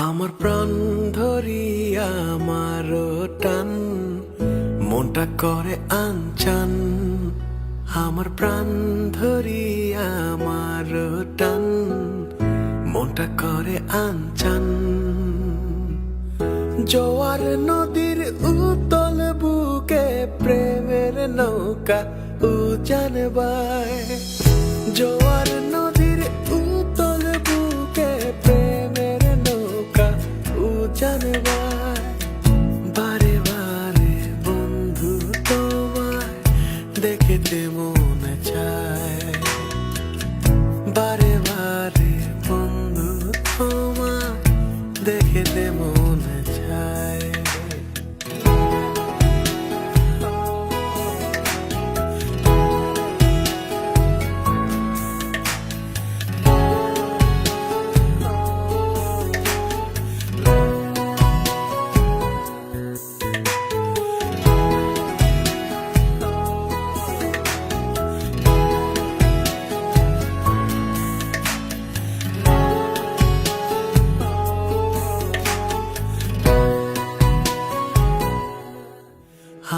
আমার প্রাণ ধরিয়া আমার টান মনটা করে আনচান। আমার প্রাণ ধরিয়া আমার টান মনটা করে আনচান। জোয়ার নদীর উতল বুকে প্রেমের নৌকা উজান বায়। জোয়ার নদীর উতল বুকে প্রেমের নৌকা উজান বায়। বারে বারে বন্ধু তোমায় দেখিতে মনে চায়। বারে বারে বন্ধু তোমায় দেখিতে মনে চায়।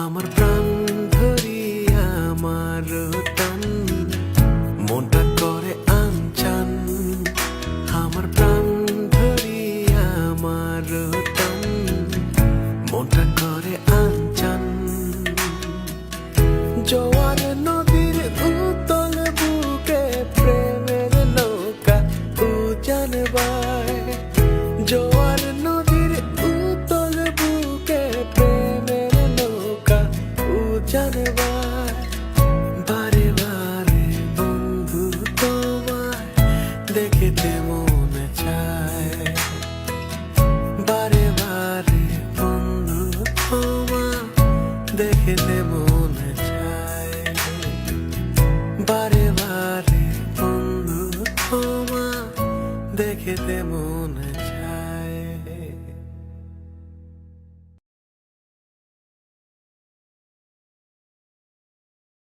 আমার প্রাণ ধরিয়া আমার টান মনটা করে আনচান। আমার প্রাণ ধরিয়া আমার টান মনটা করে আনচান। জোয়ার নদীর উতল বুকে প্রেমের নৌকা উজান বায়। জোয়ার নদীর উতল বুকে প্রেমের নৌকা উজান বায়। বারে বারে বন্ধু তোমায় দেখিতে মনে চায়। বারে বারে বন্ধু তোমায় দেখিতে মনে চায়। বারে বারে বন্ধু তোমায় দেখিতে মনে